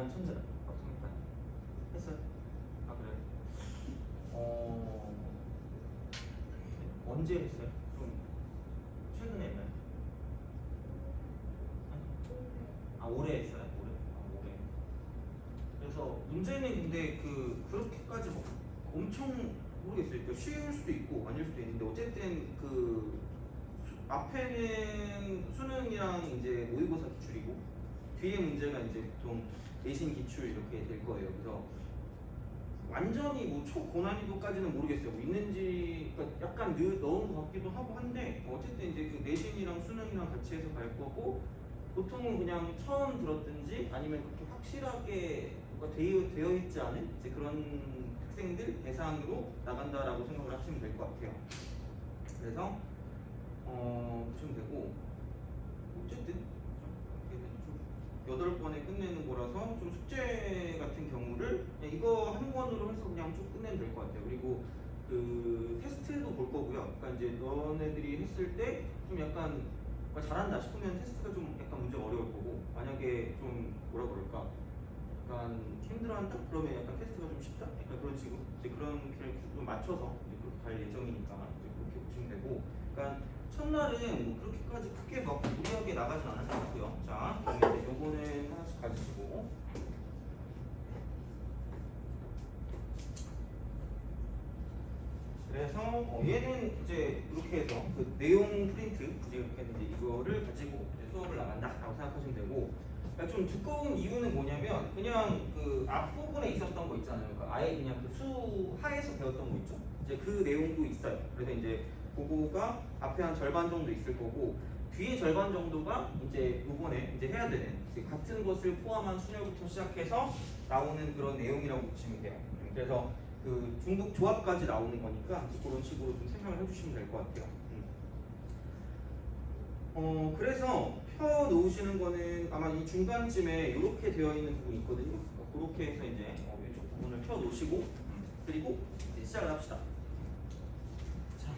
난 천재다. 성립반 했어요? 아 그래? 언제 했어요? 좀 최근에 했나요? 아 올해 했어요? 올해? 아 올해. 그래서 문제는 근데 그렇게까지 막 엄청 모르겠어요. 그러니까 쉬울 수도 있고 아닐 수도 있는데 어쨌든 앞에는 수능이랑 이제 모의고사 기출이고 뒤에 문제가 이제 보통 내신 기출 이렇게 될 거예요. 그래서 완전히 뭐 초고난이도까지는 모르겠어요. 뭐 있는지 그러니까 약간 넣은 것 같기도 하고 한데 어쨌든 이제 그 내신이랑 수능이랑 같이 해서 갈 거고 보통은 그냥 처음 들었든지 아니면 그렇게 확실하게 뭐가 되어 있지 않은 이제 그런 학생들 대상으로 나간다라고 생각을 하시면 될 것 같아요. 그래서 보시면 되고 어쨌든 좀 8번에 끝내는 거라서 좀 숙제 같은 경우를 그냥 이거 한 권으로 해서 그냥 쭉 끝내면 될 것 같아요. 그리고 그 테스트도 볼 거고요. 그러니까 이제 너네들이 했을 때 좀 약간 잘한다 싶으면 테스트가 좀 약간 문제가 어려울 거고 만약에 좀 뭐라 그럴까 약간 힘들어한다? 그러면 약간 테스트가 좀 쉽다? 약간 그런 식으로 이제 그런 좀 맞춰서 이제 그렇게 갈 예정이니까 이제 그렇게 보시면 되고 그러니까 첫날은 뭐 그렇게까지 크게 막 무리하게 나가진 않을 것 같고요. 자, 그럼 이제 요거는 하나씩 가지시고 그래서 얘는 이제 이렇게 해서 그 내용 프린트 이제 이렇게 했는데 이거를 가지고 이제 수업을 나간다라고 생각하시면 되고 그러니까 좀 두꺼운 이유는 뭐냐면 그냥 그 앞부분에 있었던 거 있잖아요. 그러니까 아예 그냥 그 수하에서 배웠던 거 있죠. 이제 그 내용도 있어요. 그래서 이제 그거가 앞에 한 절반 정도 있을 거고 뒤에 절반 정도가 이제 요번에 이제 해야 되는 이제 같은 것을 포함한 순열부터 시작해서 나오는 그런 내용이라고 보시면 돼요. 그래서 그 중복 조합까지 나오는 거니까 그런 식으로 좀 생각을 해주시면 될 것 같아요. 그래서 펴 놓으시는 거는 아마 이 중간쯤에 이렇게 되어 있는 부분이 있거든요. 그렇게 해서 이제 이쪽 부분을 펴 놓으시고 그리고 이제 시작을 합시다. 자,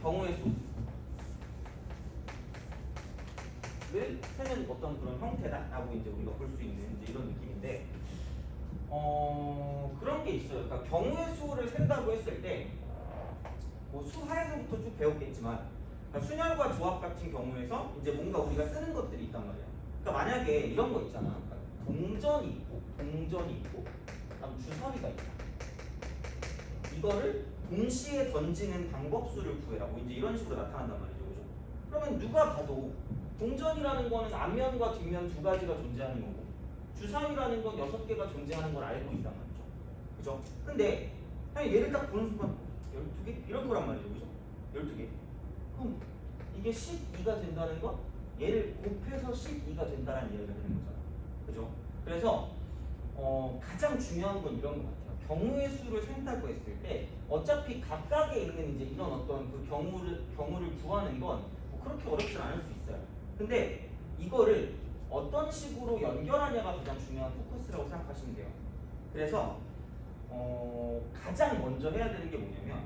경우의 수를 세는 어떤 그런 형태다라고 이제 우리가 볼 수 있는 이제 이런 느낌인데. 그런 게 있어요. 그러니까 경우의 수를 센다고 했을 때, 뭐 수하에서부터 쭉 배웠겠지만, 그러니까 순열과 조합 같은 경우에서 이제 뭔가 우리가 쓰는 것들이 있단 말이야. 그러니까 만약에 이런 거 있잖아. 그러니까 동전이 있고, 그다음 주사위가 있다. 이거를 동시에 던지는 방법수를 구해라. 뭐 이제 이런 식으로 나타난단 말이죠, 그죠? 그러면 누가 봐도 동전이라는 거는 앞면과 뒷면 두 가지가 존재하는 거고. 주사위라는 건 6개가 존재하는 걸 알고 있단 말이죠. 그죠? 근데 그냥 얘를 딱 보는 순간 12개? 이럴 거란 말이죠. 그죠? 12개. 그럼 이게 12가 된다는 건 얘를 곱해서 12가 된다는 이야기가 되는 거잖아. 그죠? 그래서 가장 중요한 건 이런 것 같아요. 경우의 수를 센다고 했을 때 어차피 각각에 있는 이제 이런 어떤 그 경우를 구하는 건 뭐 그렇게 어렵진 않을 수 있어요. 근데 이거를 어떤 식으로 연결하냐가 가장 중요한 포커스라고 생각하시면 돼요. 그래서 가장 먼저 해야 되는 게 뭐냐면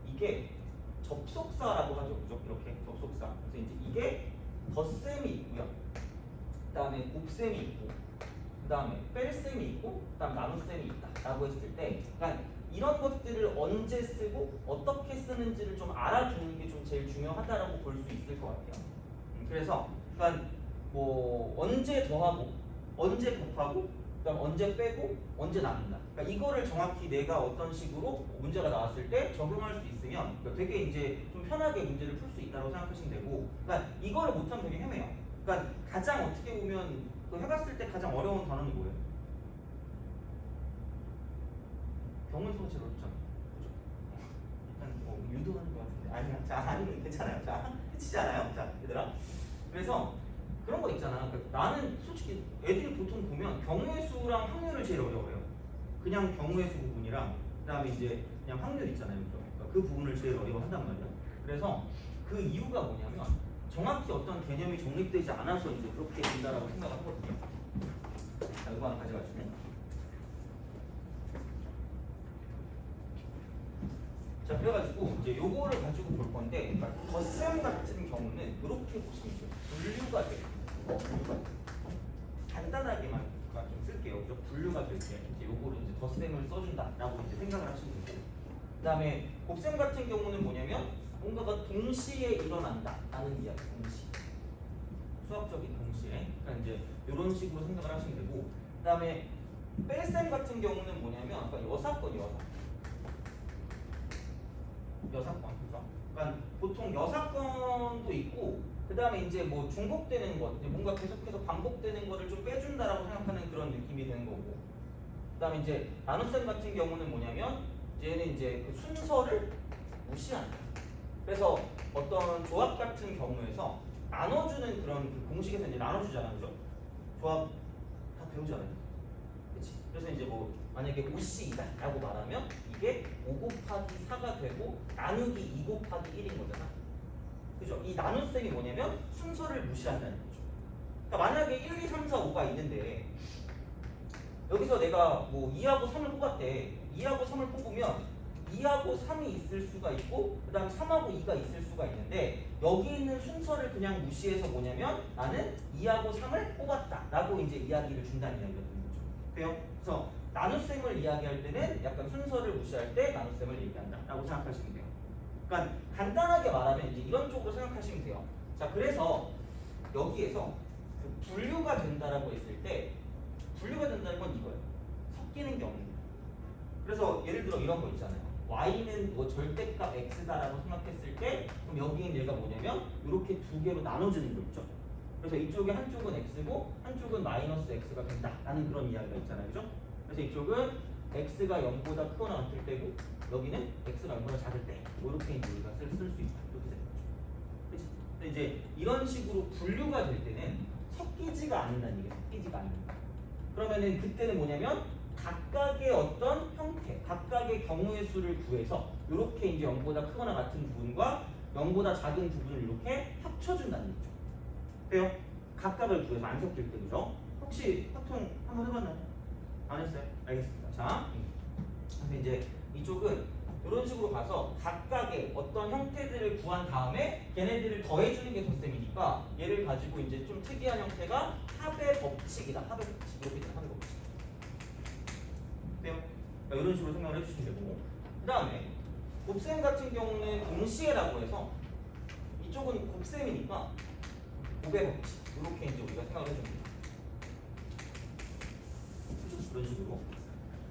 이게 접속사라고 하죠. 그죠? 이렇게 접속사. 그래서 이제 이게 덧셈이 있고요. 그 다음에 곱셈이 있고 그 다음에 뺄셈이 있고 그 다음 나눗셈이 있다 라고 했을 때 그러니까 이런 것들을 언제 쓰고 어떻게 쓰는지를 좀 알아두는 게 좀 제일 중요하다라고 볼 수 있을 것 같아요. 그래서 그러니까 뭐 언제 더하고 언제 곱하고 그다음 언제 빼고 언제 나눈다. 그러니까 이거를 정확히 내가 어떤 식으로 문제가 나왔을 때 적용할 수 있으면 되게 이제 좀 편하게 문제를 풀 수 있다고 생각하시면 되고, 그러니까 이거를 못하면 되게 헤매요. 그러니까 가장 어떻게 보면 해봤을 때 가장 어려운 단어는 뭐예요? 경우의 수가 제일 어렵잖아요. 그죠? 약간 유도하는 것 같은데 아니야. 자, 아니면 괜찮아요. 자, 해치잖아요. 자, 얘들아. 그래서 그런 거 있잖아. 그러니까 나는 솔직히 애들이 보통 보면 경우의 수랑 확률을 제일 어려워해요. 그냥 경우의 수 부분이랑 그다음에 이제 그냥 확률 있잖아요. 그러니까 그 부분을 제일 어려워한단 말이야. 그래서 그 이유가 뭐냐면 정확히 어떤 개념이 정립되지 않아서 이제 그렇게 된다라고 생각을 하거든요. 자, 이거 하나 가져가시면. 자, 그래가지고 이제 요거를 가지고 볼 건데, 그러니까 덧셈 같은 경우는 이렇게 보시면 돼요. 분류가 돼요. 분류가 돼요. 간단하게만 좀 쓸게요. 그죠? 분류가 될 때 이제 요거를 이제 덧셈을 써준다라고 이제 생각을 하시면 되고, 그다음에 곱셈 같은 경우는 뭐냐면 뭔가가 동시에 일어난다라는 이야기. 동시에 수학적인 동시에. 그러니까 이제 이런 식으로 생각을 하시면 되고, 그다음에 뺄셈 같은 경우는 뭐냐면 아까 여사건 그죠? 그러니까 보통 여사건도 있고, 그 다음에 이제 뭐 중복되는 것, 뭔가 계속해서 반복되는 거를 좀 빼준다라고 생각하는 그런 느낌이 되는 거고, 그 다음에 이제 나눗셈 같은 경우는 뭐냐면 얘는 이제 그 순서를 무시한다. 그래서 어떤 조합 같은 경우에서 나눠주는 그런 그 공식에서 이제 나눠주잖아요, 그죠? 조합 다 배우잖아요. 그치? 그래서 이제 뭐 만약에 5C이다라고 말하면 이게 5 곱하기 4가 되고 나누기 2 곱하기 1인 거잖아. 그죠? 이 나눗셈이 뭐냐면 순서를 무시한다는 거죠. 그러니까 만약에 1, 2, 3, 4, 5가 있는데 여기서 내가 뭐 2하고 3을 뽑았대. 2하고 3을 뽑으면 2하고 3이 있을 수가 있고 그 다음 3하고 2가 있을 수가 있는데 여기 있는 순서를 그냥 무시해서 뭐냐면 나는 2하고 3을 뽑았다 라고 이제 이야기를 준다는 이야기가 되는 거죠. 그래요? 그래서 나눗셈을 이야기할 때는 약간 순서를 무시할 때 나눗셈을 얘기한다 라고 생각하시면 돼요. 그러니까 간단하게 말하면 이제 이런 쪽으로 생각하시면 돼요. 자, 그래서 여기에서 그 분류가 된다라고 했을 때 분류가 된다는 건 이거예요. 섞이는 경우입니다. 그래서 예를 들어 이런 거 있잖아요. y는 뭐 절대값 x다라고 생각했을 때 그럼 여기는 얘가 뭐냐면 이렇게 두 개로 나눠주는 거 있죠. 그래서 이쪽에 한쪽은 x고 한쪽은 마이너스 x가 된다라는 그런 이야기가 있잖아요. 그죠? 그래서 이쪽은 x가 0보다 크거나 같을 때고 여기는 x가 0보다 작을 때 이렇게 이제 우리가 쓸 수 있다. 이렇게 되는 거죠. 그치? 근데 이제 이런 식으로 분류가 될 때는 섞이지가 않는다는 얘기예요. 섞이지가 않는다. 그러면은 그때는 뭐냐면 각각의 어떤 형태, 각각의 경우의 수를 구해서 이렇게 이제 0보다 크거나 같은 부분과 0보다 작은 부분을 이렇게 합쳐준다는 얘기죠. 돼요? 각각을 구해서 안 섞일 때, 그죠? 혹시 확통 한번 해봤나요? 안 했어요? 알겠습니다. 자, 그래서 이제 이쪽은 이런 식으로 가서 각각의 어떤 형태들을 구한 다음에 걔네들을 더해주는 게 덧셈이니까 얘를 가지고 이제 좀 특이한 형태가 합의 법칙이다. 합의 법칙. 이렇게 되는 합의 법칙. 돼요? 그러니까 이런 식으로 생각을 해주시면 되고, 그 다음에 곱셈 같은 경우는 동시에라고 해서 이쪽은 곱셈이니까 곱의 법칙 이렇게 이제 우리가 생각을 해줍니다. 그런 식으로.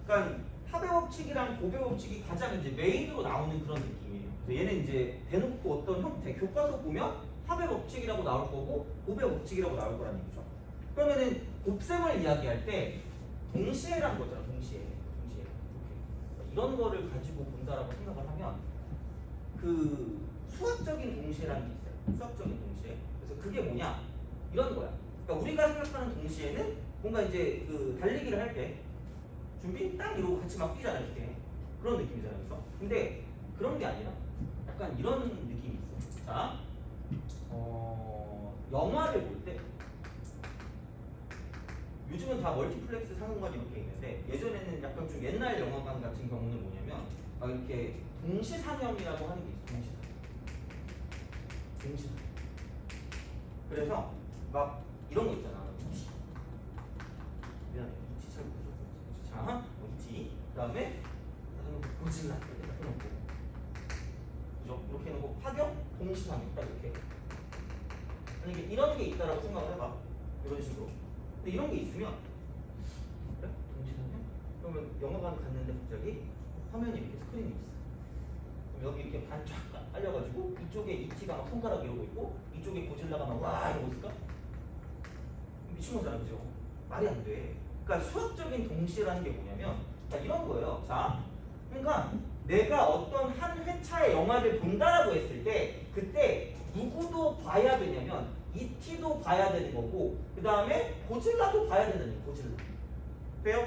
그러니까 합의 법칙이랑 곱의 법칙이 가장 이제 메인으로 나오는 그런 느낌이에요. 그래서 얘는 이제 대놓고 어떤 형태 교과서 보면 합의 법칙이라고 나올 거고 곱의 법칙이라고 나올 거라는 얘기죠. 그러면은 곱셈을 이야기할 때 동시에라는 거잖아. 동시에 이렇게 이런 거를 가지고 본다라고 생각을 하면 그 수학적인 동시에라는 게 있어요. 수학적인 동시에. 그래서 그게 뭐냐? 이런 거야. 그러니까 우리가 생각하는 동시에는 뭔가 이제 그 달리기를 할 때 준비 딱 이러고 같이 막 뛰잖아 이렇게. 그런 느낌이잖아요. 그래서 근데 그런 게 아니라 약간 이런 느낌이 있어. 자, 영화를 볼 때 요즘은 다 멀티플렉스 상영관 이렇게 있는데 예전에는 약간 좀 옛날 영화관 같은 경우는 뭐냐면 막 이렇게 동시 상영이라고 하는 게 있어. 동시 상영. 그래서 막 이런 거 있잖아. 이티. 미안해. 이티 잘 모르죠. 자, 이티. 그다음에 고질라 이렇게 딱 해놓고, 그죠? 이렇게 해놓고 파격 동시 상영 딱 이렇게. 만약에 이런 게 있다라고 생각을 해봐. 이런 식으로. 근데 이런 게 있으면 그래? 동시 상영? 그러면 영화관 갔는데 갑자기 화면이 이렇게 스크린이 있어. 그럼 여기 이렇게 반쫙 깔려가지고 이쪽에 이티가 막 손가락 이러고 있고 이쪽에 고질라가 막 와 이러고 있을까? 미친 거잖아, 그죠? 말이 안 돼. 그러니까 수학적인 동시라는 게 뭐냐면 자, 이런 거예요. 자, 그러니까 내가 어떤 한 회차의 영화를 본다라고 했을 때 그때 누구도 봐야 되냐면 이티도 봐야 되는 거고 그 다음에 고질라도 봐야 되는 거예요. 고질라. 돼요?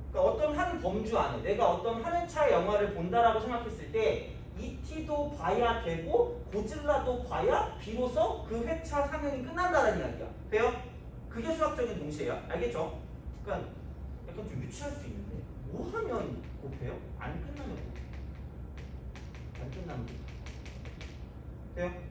그러니까 어떤 한 범주 안에 내가 어떤 한 회차의 영화를 본다라고 생각했을 때 이티도 봐야 되고 고질라도 봐야 비로소 그 회차 상영이 끝난다는 이야기야. 돼요? 그게 수학적인 동시에야. 알겠죠? 그러니까 약간 좀 유치할 수 있는데 뭐 하면 곱해요? 안 끝나면 곱해. 안 끝나면 곱해. 돼요?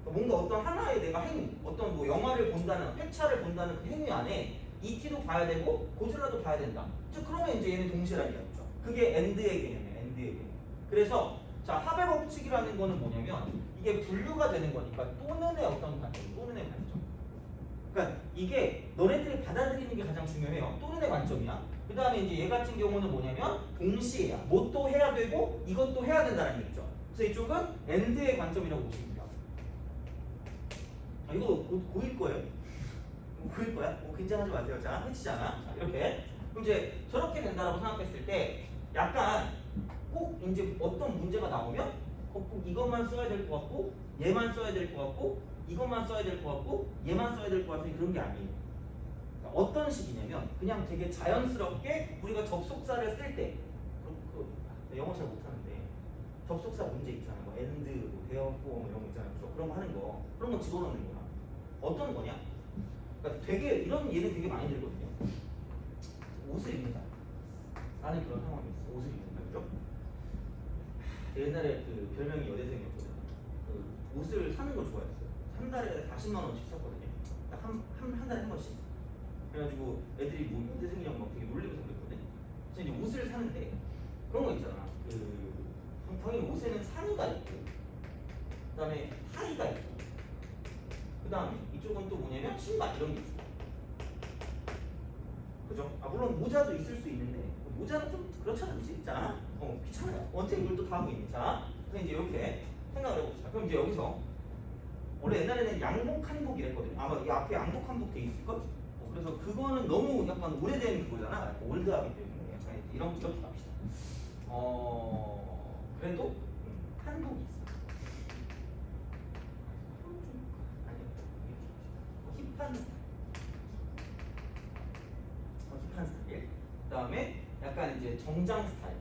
뭔가 어떤 하나의 내가 행위, 어떤 뭐 영화를 본다는 회차를 본다는 그 행위 안에 ET도 봐야 되고 고질라도 봐야 된다. 즉 그러면 이제 얘는 동시라는 얘기죠. 그게 AND의 개념이에요. AND의 개념. 그래서 자 합의 법칙이라는 거는 뭐냐면 이게 분류가 되는 거니까 또는의 어떤 관점, 또는의 관점. 그러니까 이게 너네들이 받아들이는 게 가장 중요해요. 또는의 관점이야. 그 다음에 이제 얘 같은 경우는 뭐냐면 동시에야. 뭣도 해야 되고 이것도 해야 된다는 얘기죠. 그래서 이쪽은 AND의 관점이라고 보시면 돼요. 이거 고일 거예요. 고일 거야? 긴장하지 마세요. 자, 해치잖아. 자, 이렇게. 그럼 이제 저렇게 된다라고 생각했을 때 약간 꼭 이제 어떤 문제가 나오면 꼭 이것만 써야 될 것 같고 얘만 써야 될 것 같고 이것만 써야 될 것 같고 얘만 써야 될 것 같은 그런 게 아니에요. 그러니까 어떤 식이냐면 그냥 되게 자연스럽게 우리가 접속사를 쓸 때 영어 잘 못하는데 접속사 문제 있잖아. 뭐 and, 뭐 therefore 이런 거 있잖아. 그런 거 하는 거 그런 거 집어넣는 거야. 어떤 거냐? 그러니까 되게 이런 예는 되게 많이 들거든요. 옷을 입는다. 나는 그런 상황이 있어. 옷을 입는다. 그죠? 옛날에 그 별명이 여대생이었거든. 그 옷을 사는 걸 좋아했어요. 한 달에 40만 원씩 샀거든요. 딱 한 달에 한 번씩. 그래가지고 애들이 뭐 여대생이랑 막 되게 놀리면서 그랬거든. 그래서 이제 옷을 사는데 그런 거 있잖아. 당연히 옷에는 상의가 있고, 그다음에 하의가 있고, 그다음에 이쪽은 또 뭐냐면 신발 이런 게 있어. 그죠? 물론 모자도 있을 수 있는데 모자는 좀 그렇잖아, 그치? 자, 귀찮아요. 언제 이걸 또 다 하고 있니? 자, 그래서 이제 이렇게 생각을 해봅시다. 그럼 이제 여기서 원래 옛날에는 양복 한복이랬거든요. 아마 이 앞에 양복 한복 돼 있을걸? 그래서 그거는 너무 약간 오래된 그거잖아. 올드하기 때문에 약간 이렇게 갑시다. 그래도 한복이 있어. 힙한 스타일. 그 다음에 약간 이제 정장 스타일.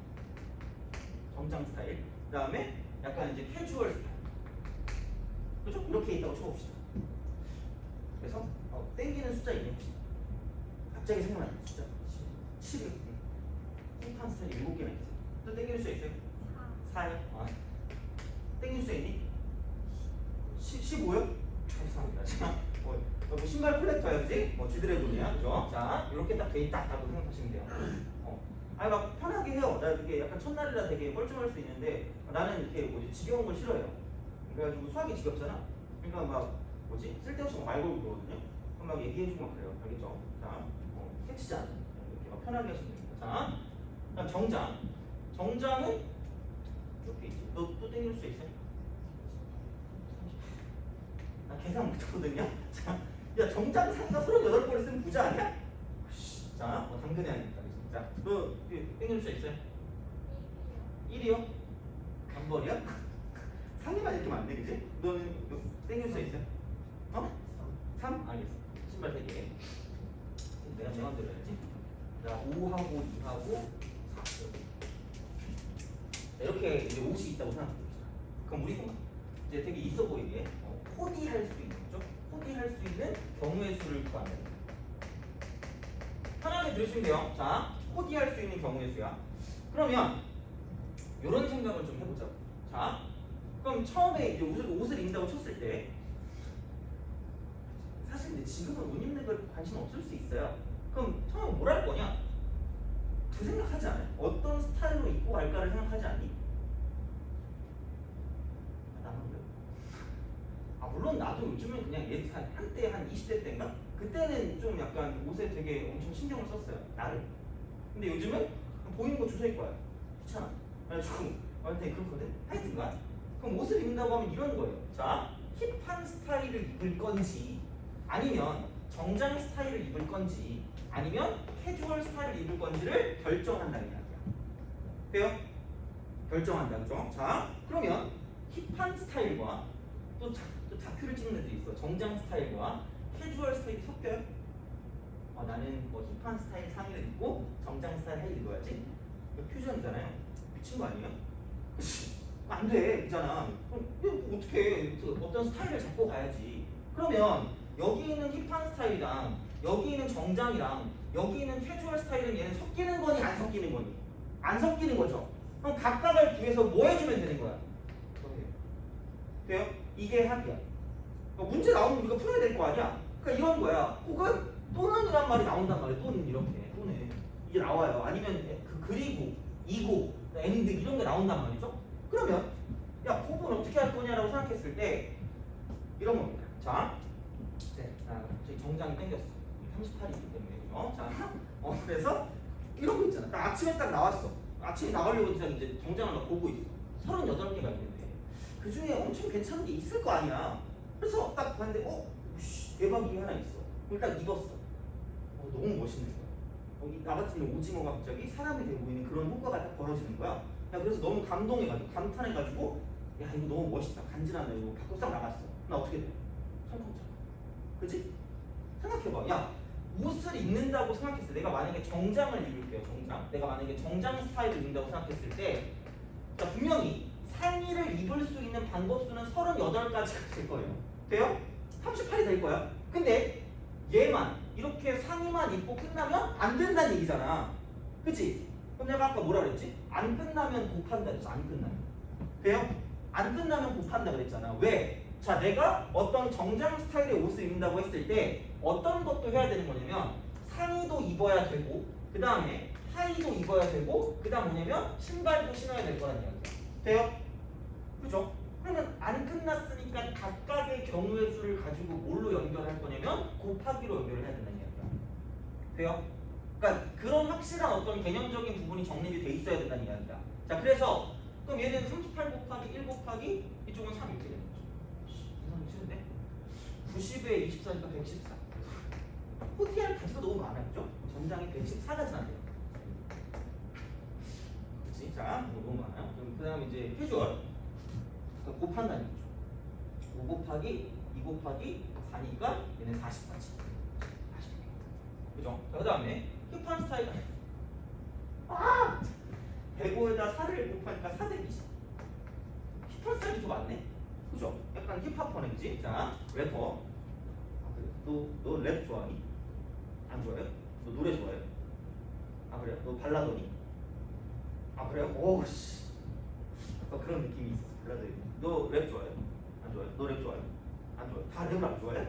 그 다음에 약간 이제 캐주얼 스타일. 그죠? 이렇게 있다고 쳐봅시다. 그래서 땡기는 숫자 있는지 갑자기 생각나는 숫자 7. 힙한 스타일이 7개나 있어요. 또 땡기는 숫자 있어요? 4요? 땡길 수 있니? 15요? 죄송합니다. 자, 뭐 신발 콜렉터야, 그지? 뭐 지드래곤이야, 그죠? 자, 이렇게 딱 돼 있다라고 생각하시면 돼요. 막 편하게 해요. 나 이렇게 약간 첫날이라 되게 뻘쭘할 수 있는데 나는 이렇게 뭐지 지겨운 걸 싫어해요. 그래가지고 수학이 지겹잖아. 그러니까 막 뭐지 쓸데없이 말 걸고 그러거든요. 그럼 막 얘기해주고 막 그래요. 알겠죠? 자, 해치지 않아요. 이렇게 막 편하게 하시면 됩니다. 자, 그다음 정장. 정장은 이렇게 있지. 너 또 땡길 수 있어요? 나 계산 못하거든요. 자, 야 정장 상가 38벌 쓰면 부자 아니야? 자, 당근해야겠다. 자, 너 땡길 수 있어요? 1이요? 단벌이야? 상의만 이렇게 많네, 그지? 너는 땡길 수 있어요? 3? 알겠어. 신발 3개. 내가 명함대로 해야지. 자, 5하고 2하고 4. 이렇게 이제 옷이 있다고 생각해봅시다. 그럼 우리가 이제 되게 있어 보이게 코디할 수 있는 거죠? 코디할 수 있는 경우의 수를 구하는. 편하게 들으시면 돼요. 자, 코디할 수 있는 경우의 수야. 그러면 이런 생각을 좀 해보자. 자, 그럼 처음에 이제 옷을 입는다고 쳤을 때 사실 근데 지금은 옷 입는 걸 관심 없을 수 있어요. 그럼 처음에 뭘 할 거냐? 그 생각하지 않아요? 어떤 스타일로 입고 갈까를 생각하지 않니? 나만 그래요? 물론 나도 요즘은 그냥 한때 한 20대 때인가? 그때는 좀 약간 옷에 되게 엄청 신경을 썼어요. 나를. 근데 요즘은 보이는 거 주워 입고 와요. 귀찮아. 그래가지고 완전히 그렇거든? 하여튼간 그럼 옷을 입는다고 하면 이런 거예요. 자, 힙한 스타일을 입을 건지 아니면 정장 스타일을 입을 건지 아니면 캐주얼 스타일을 입을 건지를 결정한다는 이야기야. 돼요? 결정한다. 그죠? 자, 그러면 힙한 스타일과 또 다큐를 찍는 애들이 있어. 정장 스타일과 캐주얼 스타일이 섞여요? 나는 뭐 힙한 스타일 상의를 입고 정장 스타일 입어야지. 퓨전이잖아요. 미친 거 아니에요? 안 돼. 이잖아. 그럼 어떻게 어떤 스타일을 잡고 가야지. 그러면 여기 있는 힙한 스타일이랑 여기 있는 정장이랑 여기 있는 캐주얼 스타일은 얘는 섞이는 거니 안 섞이는 거니? 안 섞이는 거죠. 그럼 각각을 구해서 뭐 해주면 되는 거야? 돼요? 이게 합이야. 문제 나오면 우리가 풀어야 될 거 아니야? 그러니까 이런 거야. 혹은 또는이란 말이 나온단 말이에요. 또는 이렇게 또는 이게 나와요. 아니면 그리고 이고 and 이런 게 나온단 말이죠. 그러면 야 부분 어떻게 할 거냐라고 생각했을 때 이런 겁니다. 자, 저희 정장이 땡겼어. 38이기 때문에 자, 그래서 이런 거 있잖아. 딱 아침에 딱 나왔어. 아침에 나가려고 이제 정장을 막 보고 있어. 38개가 있는데 그 중에 엄청 괜찮은 게 있을 거 아니야. 그래서 딱 봤는데 대박이 하나 있어. 그걸 딱 입었어. 너무 멋있는 거야. 나 같은 오징어가 갑자기 사람이 되고 있는 그런 효과가 딱 벌어지는 거야. 야, 그래서 너무 감동해가지고 감탄해가지고 야 이거 너무 멋있다. 간지나네. 이거 밖으로 싹 나갔어. 나 어떻게 돼? 철컹철컹. 그치? 생각해봐. 야 옷을 입는다고 생각했을 때 내가 만약에 정장을 입을게요. 정장. 내가 만약에 정장 스타일을 입는다고 생각했을 때 자, 분명히 상의를 입을 수 있는 방법수는 38가지가 될 거예요. 돼요? 38이 될 거야. 근데 얘만 이렇게 상의만 입고 끝나면 안 된다는 얘기잖아. 그치? 그럼 내가 아까 뭐라 그랬지? 안 끝나면 곱한다 그랬어. 안 끝나면. 돼요? 안 끝나면 곱한다 그랬잖아. 왜? 자, 내가 어떤 정장 스타일의 옷을 입는다고 했을 때 어떤 것도 해야 되는 거냐면 상의도 입어야 되고 그 다음에 하의도 입어야 되고 그 다음 뭐냐면 신발도 신어야 될 거란 이야기야. 돼요? 그죠? 그러면 안 끝났으니까 각각의 경우의 수를 가지고 뭘로 연결할 거냐면 곱하기로 연결을 해야 된다는 이야기야. 돼요? 그러니까 그런 확실한 어떤 개념적인 부분이 정립이 돼 있어야 된다는 이야기야. 자, 그래서 그럼 얘는 38 곱하기 1 곱하기 이쪽은 3 이렇게 되는 거죠. 이상하게 치는데 90에 24니까 114. 코디할 가지가 너무 많았죠? 전장이 114가지나 돼요. 그치? 자, 너무 많아요. 그 다음에 이제 캐주얼. 곱한다는 거죠. 5 곱하기 2 곱하기 4니까 얘는 40까지. 40. 그죠? 그 다음에 힙한 스타일. 105에다 4를 곱하니까 420. 힙한 스타일이 좀 많네. 그죠? 약간 힙합퍼네, 그지? 자, 래퍼. 너 랩 좋아하니? 안 좋아해요? 너 노래 좋아해요? 그래요? 너 발라더니? 그래요? 오씨. 약간 그런 느낌이 있었어. 발라더니. 너 랩 좋아해요? 안 좋아해요? 너 랩 좋아해요? 안 좋아해요? 다 랩을 안 좋아해요?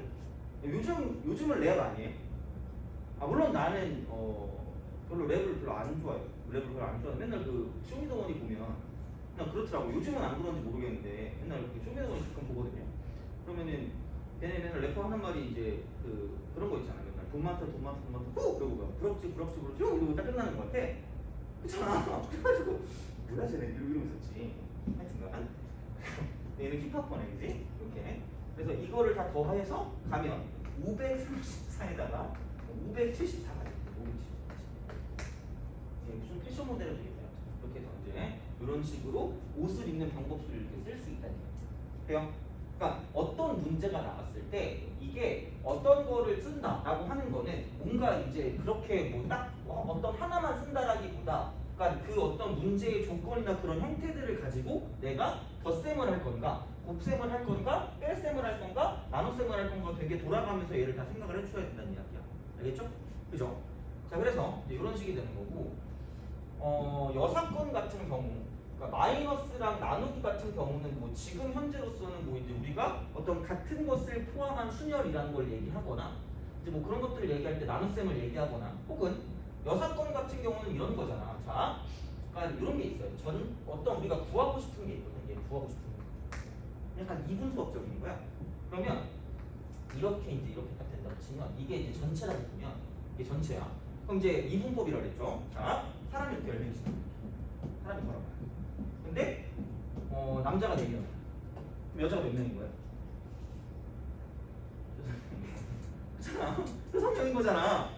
요즘은 랩 아니에요? 물론 나는 별로 랩을 별로 안 좋아해요. 랩을 별로 안 좋아해. 맨날 그 쇼미더머니 보면 그냥 그렇더라고. 요즘은 안 그런지 모르겠는데 맨날 그 쇼미더머니 가끔 보거든요. 그러면은 걔네 맨날 래퍼 하는 말이 이제 그런 거 있잖아요. 맨날 돈 많다 후! 그러고 막 부럽지 이러고 딱 끝나는 거 같아. 그렇잖아. 그래가지고 뭐야 쟤네 이러고 있었지. 하여튼간 얘는 힙합퍼네, 그지? 이렇게. 그래서 이거를 다 더해서 가면 534에다가 574가 돼요. 574. 무슨 패션 모델을 되겠네요. 이렇게 해서 이제 이런 식으로 옷을 입는 방법수를 이렇게 쓸 수 있다는 거예요. 그러니까 어떤 문제가 나왔을 때 이게 어떤 거를 쓴다라고 하는 거는 뭔가 이제 그렇게 뭐 딱 어떤 하나만 쓴다라기보다 그러니까 그 어떤 문제의 조건이나 그런 형태들을 가지고 내가 덧셈을 할 건가 곱셈을 할 건가 뺄셈을 할 건가 나눗셈을 할 건가 되게 돌아가면서 얘를 다 생각을 해주셔야 된다는 이야기야. 알겠죠? 그죠? 자, 그래서 이런 식이 되는 거고 여사건 같은 경우 그러니까 마이너스랑 나누기 같은 경우는 뭐 지금 현재로서는 뭐 이제 우리가 어떤 같은 것을 포함한 순열이라는 걸 얘기하거나 이제 뭐 그런 것들을 얘기할 때 나눗셈을 얘기하거나 혹은 여사건 같은 경우는 이런 거잖아. 자, 그러니까 이런 게 있어요. 어떤 우리가 구하고 싶은 게 있거든. 이게 구하고 싶은 게 약간 이분법적인 거야. 그러면 이렇게 딱 된다고 치면 이게 이제 전체라고 보면 이게 전체야. 그럼 이제 이분법이라고 그랬죠. 자, 사람이 이렇게 10명 있어. 사람이 걸어봐요. 근데 남자가 4명, 그럼 여자가 몇 명인 거야? 그렇잖아. 6명인 거잖아.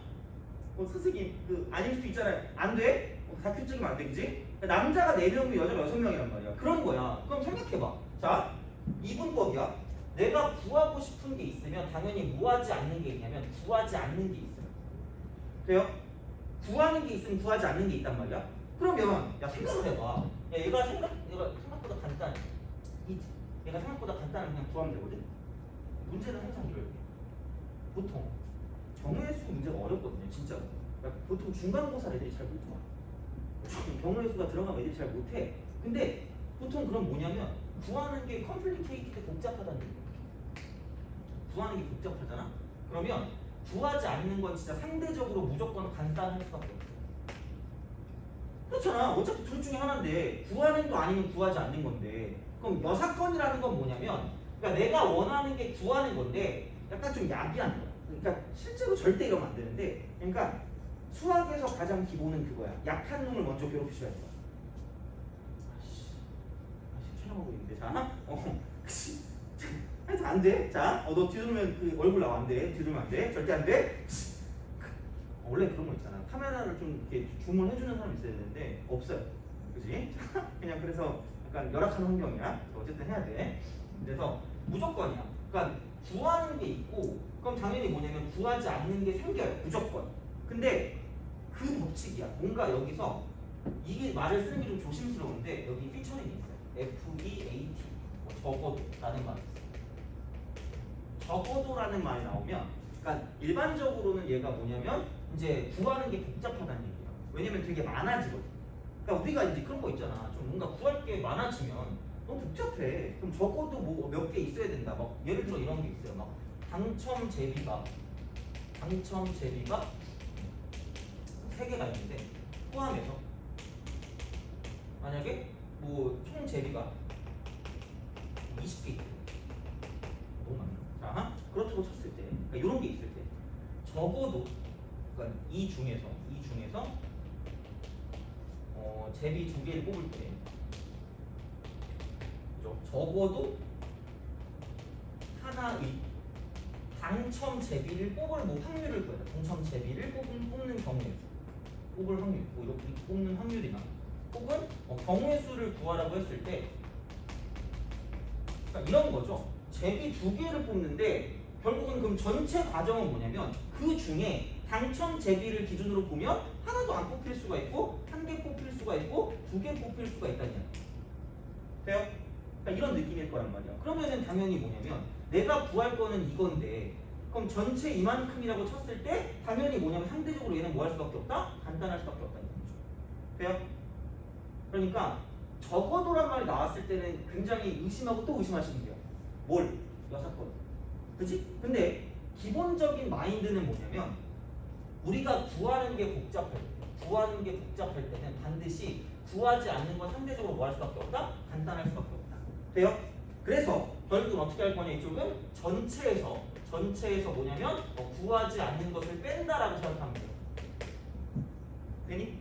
선생님 아닐 수도 있잖아요. 안 돼? 다큐적이면 안 돼, 그지? 남자가 4명이고 여자가 6명이란 말이야. 그런 거야. 그럼 생각해봐. 자, 이분법이야. 내가 구하고 싶은 게 있으면 당연히 무하지 않는 게 있냐면 구하지 않는 게 있어요. 돼요? 구하는 게 있으면 구하지 않는 게 있단 말이야. 그러면 야 생각을 해봐. 야 얘가 생각보다 간단해. 얘가 생각보다 간단해. 그냥 구하면 되거든. 문제는 항상 이럴 때 보통 경우의 수 문제가 어렵거든요. 진짜. 그러니까 보통 중간고사 애들이 잘 못 봐. 경우의 수가 들어가면 애들이 잘 못해. 근데 보통 그럼 뭐냐면 구하는 게 컴플리케이티드 복잡하다는 얘기야. 구하는 게 복잡하잖아. 그러면 구하지 않는 건 진짜 상대적으로 무조건 간단할 수밖에 없어. 그렇잖아. 어차피 둘 중에 하나인데 구하는 거 아니면 구하지 않는 건데 그럼 여사건이라는 건 뭐냐면 그러니까 내가 원하는 게 구하는 건데 약간 좀 야비한 거야. 그러니까 실제로 절대 이러면 안 되는데 그러니까 수학에서 가장 기본은 그거야. 약한 놈을 먼저 괴롭히셔야 돼. 촬영하고 있는데 자 하여튼 안 돼. 자, 너 뒤돌면 그 얼굴 나와 안 돼. 뒤돌면 안 돼. 절대 안 돼. 원래 그런 거 있잖아. 카메라를 좀 이렇게 줌을 해주는 사람이 있어야 되는데 없어요. 그지? 그냥 그래서 약간 열악한 환경이야. 어쨌든 해야 돼. 그래서 무조건이야. 그러니까 구하는 게 있고 그럼 당연히 뭐냐면 구하지 않는 게 생겨요. 무조건. 근데 그 법칙이야. 뭔가 여기서 이게 말을 쓰는 게 좀 조심스러운데 여기 피처링이 있어요. FEAT 적어도라는 말이 있어요. 적어도라는 말이 나오면 그러니까 일반적으로는 얘가 뭐냐면 이제 구하는 게 복잡하다는 얘기야. 왜냐면 되게 많아지거든. 그러니까 우리가 이제 그런 거 있잖아. 좀 뭔가 구할 게 많아지면 너무 복잡해. 그럼 적어도 뭐 몇 개 있어야 된다. 막 예를 들어 이런 게 있어요. 막 당첨 제비가 3개가 있는데 포함해서 만약에 뭐 총 제비가 20개 있대. 너무 많나? 자, 그렇다고 쳤을 때, 그러니까 이런 게 있을 때 적어도 그러니까 이 중에서 제비 2개를 뽑을 때 그죠? 적어도 하나의 당첨 제비를 뽑을 뭐 확률을 구해야 돼. 당첨 제비를 뽑는 경우의 수, 뽑을 확률, 뭐 이렇게 뽑는 확률이나 혹은 경우의 수를 구하라고 했을 때 그러니까 이런 거죠. 제비 2개를 뽑는데 결국은 그럼 전체 과정은 뭐냐면 그 중에 당첨 제비를 기준으로 보면 하나도 안 뽑힐 수가 있고 1개 뽑힐 수가 있고 2개 뽑힐 수가 있다는 얘기야. 돼요? 그러니까 이런 느낌일 거란 말이야. 그러면은 당연히 뭐냐면 내가 구할 거는 이건데 그럼 전체 이만큼이라고 쳤을 때 당연히 뭐냐면 상대적으로 얘는 뭐 할 수밖에 없다? 간단할 수밖에 없다는 거죠. 돼요? 그러니까 적어도란 말이 나왔을 때는 굉장히 의심하고 또 의심하시는 거예요. 뭘? 여사건. 그치? 근데 기본적인 마인드는 뭐냐면 우리가 구하는 게 복잡할 때는 반드시 구하지 않는 건 상대적으로 뭐 할 수밖에 없다? 간단할 수밖에 없다. 돼요? 그래서 결국은 어떻게 할 거냐 이쪽은 전체에서 뭐냐면 구하지 않는 것을 뺀다라고 생각하면 돼요. 되니?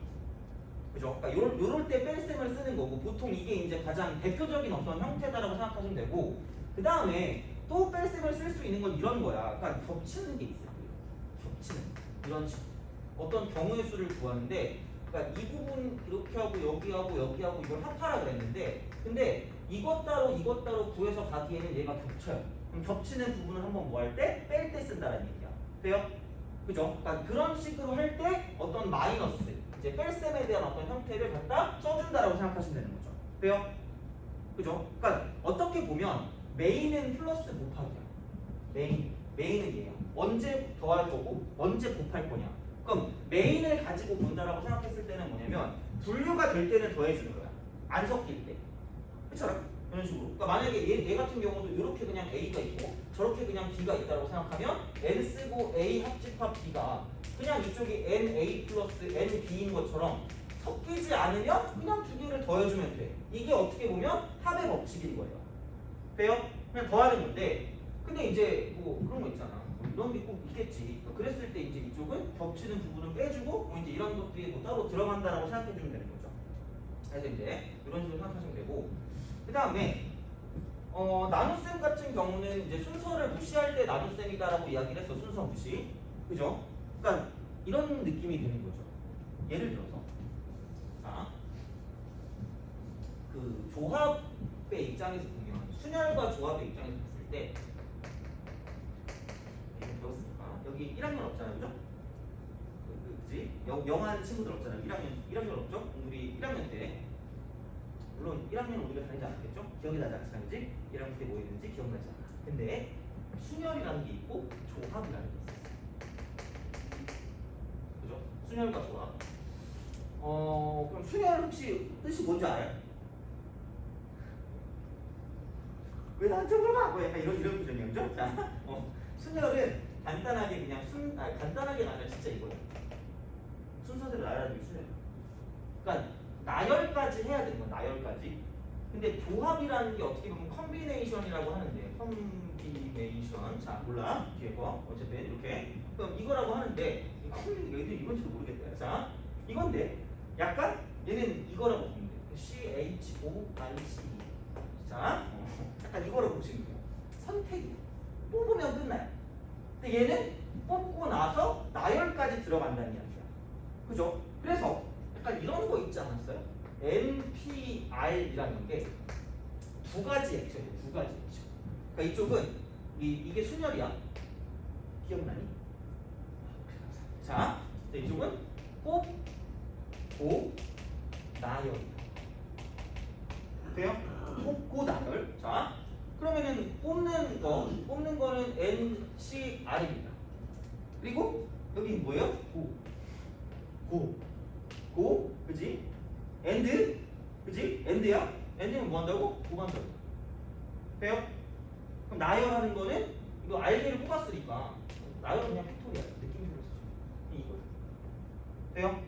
그죠? 그러니까 요럴 때 뺄셈을 쓰는 거고 보통 이게 이제 가장 대표적인 어떤 형태다라고 생각하시면 되고 그 다음에 또 뺄셈을 쓸 수 있는 건 이런 거야. 그러니까 겹치는 게 있어요. 겹치는 이런 식으로 어떤 경우의 수를 구하는데 그러니까 이 부분 이렇게 하고 여기하고 이걸 합하라 그랬는데 근데 이것 따로 구해서 가기에는 얘가 겹쳐요. 그럼 겹치는 부분을 한번 뭐 할 때? 뺄 때 쓴다는 얘기야. 돼요? 그죠? 그러니까 그런 식으로 할 때 어떤 마이너스 이제 뺄셈에 대한 어떤 형태를 갖다 써준다라고 생각하시면 되는 거죠. 돼요? 그죠? 그러니까 어떻게 보면 메인은 플러스 곱하기야. 메인은 얘야. 언제 더할 거고 언제 곱할 거냐. 그럼 메인을 가지고 본다라고 생각했을 때는 뭐냐면 분류가 될 때는 더해주는 거야. 안 섞일 때. 그렇잖아? 이런 식으로. 그러니까 만약에 얘 같은 경우도 이렇게 그냥 A가 있고 저렇게 그냥 B가 있다고 생각하면 N 쓰고 A 합집합 B가 그냥 이쪽이 NA 플러스 NB인 것처럼 섞이지 않으면 그냥 2개를 더해주면 돼. 이게 어떻게 보면 합의 법칙인 거예요. 돼요? 그냥 더하는 건데 근데 이제 뭐 그런 거 있잖아. 뭐 이런 게 꼭 있겠지. 그랬을 때 이제 이쪽은 겹치는 부분을 빼주고 뭐 이제 이런 것들이 뭐 따로 들어간다라고 생각해주면 되는 거죠. 그래서 이제 이런 식으로 생각하시면 되고 그 다음에 나눗셈 같은 경우는 이제 순서를 무시할 때 나눗셈이다라고 이야기를 했어. 순서 무시. 그죠? 그러니까 이런 느낌이 드는 거죠. 예를 들어서 자, 그 조합의 입장에서 보면 순열과 조합의 입장에서 봤을 때 배웠으니까 여기 1학년 없잖아요. 그죠? 그치? 영어하는 친구들 없잖아요. 1학년 없죠? 우리 1학년 때 물론 1학년은 우리가 다니지 않았겠죠? 기억이 나지 않지? 1학년 때 뭐 했는지 기억나지 않아. 근데 순열이라는 게 있고 조합이라는 게 있었어요. 그죠? 순열과 조합. 그럼 순열 혹시 뜻이 뭔지 알아요? 왜 나한테 물어봐? 뭐 약간 이런 표정이죠? 자, 순열은 간단하게 그냥 간단하게 나면 진짜 이거예요. 순서대로 나열하는 게 순서예요. 그러니까 나열까지 해야 되는 거야. 나열까지. 근데 조합이라는 게 어떻게 보면 컨비네이션이라고 하는데 컨비네이션 자 몰라 뒤에 거 어쨌든 이렇게 그럼 이거라고 하는데 여기도 이건지도 모르겠다. 자 이건데 약간 얘는 이거라고 보면 돼. CHOIC 자 약간 이거라고 보시면 돼요. 선택이 뽑으면 끝나요. 근데 얘는 뽑고 나서 나열까지 들어간다는 이야기야. 그죠? 그래서 약간 이런 거 있지 않았어요? NPR이라는 게 두 가지 액션이에요. 두 가지 액션. 그러니까 이쪽은 이게 순열이야. 기억나니? 자, 이쪽은 뽑고 나열. 돼요? 뽑고 나열. 자, 그러면은 뽑는 거는 NCR입니다. 그리고 여기 뭐예요? 고, 그지? 엔드, 그지? 엔드야? 엔드는 뭐 한다고? 고간다고. 돼요? 그럼 나열하는 거는 이거 알게를 뽑았으니까 나열은 그냥 팩토리야. 느낌표로 쓰죠. 이거. 돼요?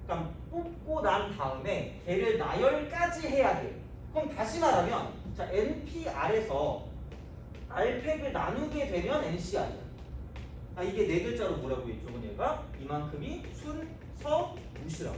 그럼 뽑고 난 다음에 걔를 나열까지 해야 돼. 그럼 다시 말하면 자 NPR에서 R팩을 나누게 되면 NCR이야. 아, 이게 네 글자로 뭐라고 했죠? 얘가 이만큼이 순서 무시라고.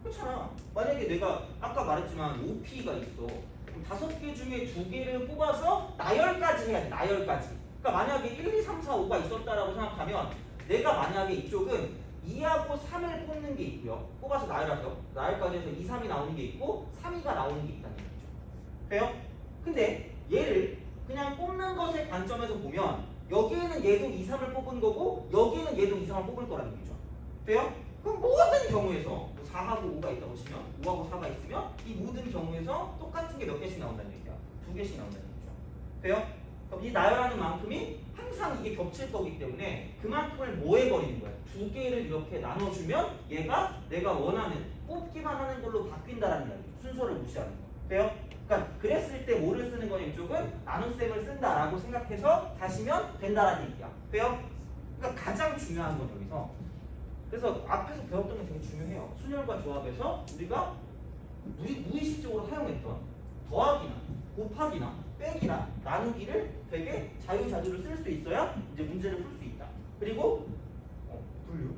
그렇잖아. 만약에 내가 아까 말했지만 OP가 있어. 그럼 5개 중에 2개를 뽑아서 나열까지 해야 돼. 나열까지. 그러니까 만약에 1, 2, 3, 4, 5가 있었다라고 생각하면 내가 만약에 이쪽은 2하고 3을 뽑는 게 있고요. 뽑아서 나열하죠. 나열까지 해서 2, 3이 나오는 게 있고 3, 2가 나오는 게 있다는 얘기죠. 돼요? 근데 얘를 그냥 뽑는 것의 관점에서 보면 여기에는 얘도 2, 3을 뽑은 거고 여기에는 얘도 2, 3을 뽑을 거라는 얘기죠. 돼요? 그럼 모든 경우에서 4하고 5가 있다고 치면 5하고 4가 있으면 이 모든 경우에서 똑같은 게 몇 개씩 나온다는 얘기야. 2개씩 나온다는 얘기죠. 돼요? 그럼 이 나열하는 만큼이 항상 이게 겹칠 거기 때문에 그만큼을 뭐 해버리는 거야. 2개를 이렇게 나눠주면 얘가 내가 원하는 뽑기만 하는 걸로 바뀐다라는 이야기죠. 순서를 무시하는 거. 돼요? 그러니까 그랬을 때 뭐를 쓰는 거냐 이쪽은 나눗셈을 쓴다라고 생각해서 다시면 된다라는 얘기야. 돼요? 그러니까 가장 중요한 건 여기서 그래서 앞에서 배웠던 게 되게 중요해요. 순열과 조합에서 우리가 무의식적으로 사용했던 더하기나 곱하기나 빼기나 나누기를 되게 자유자재로 쓸 수 있어야 이제 문제를 풀 수 있다. 그리고 분류.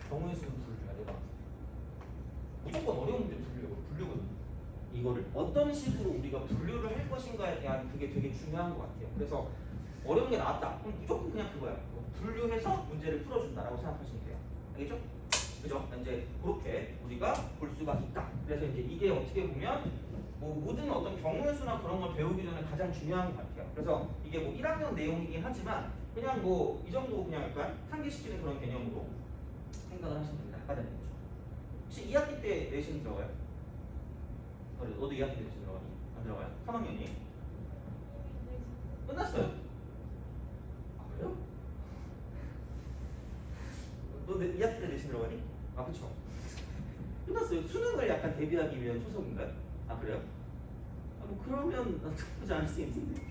경우의 수는 분류야. 내가 무조건 어려운 문제 분류거든. 이거를 어떤 식으로 우리가 분류를 할 것인가에 대한 그게 되게 중요한 것 같아요. 그래서 어려운 게 나왔다. 그럼 무조건 그냥 그거야. 분류해서 문제를 풀어준다라고 생각하시면 돼요. 알겠죠? 그죠? 이제 그렇게 우리가 볼 수가 있다. 그래서 이제 이게 어떻게 보면 뭐 모든 어떤 경우의 수나 그런 걸 배우기 전에 가장 중요한 것 같아요. 그래서 이게 뭐 1학년 내용이긴 하지만 그냥 뭐 이 정도 그냥 약간 상기시키는 그런 개념으로 생각을 하시면 됩니다. 아까 된 거죠. 혹시 2학기 때 내신 들어가요? 너도 2학기 때 내신 들어가니? 안 들어가요? 3학년이? 끝났어요? 아 그래요? 너 2학기 때 내신 들어가니? 아 그쵸. 끝났어요. 수능을 약간 대비하기 위한 초석인가요? 아 그래요? 아, 뭐 그러면 나쁘지 않을 수 있는데.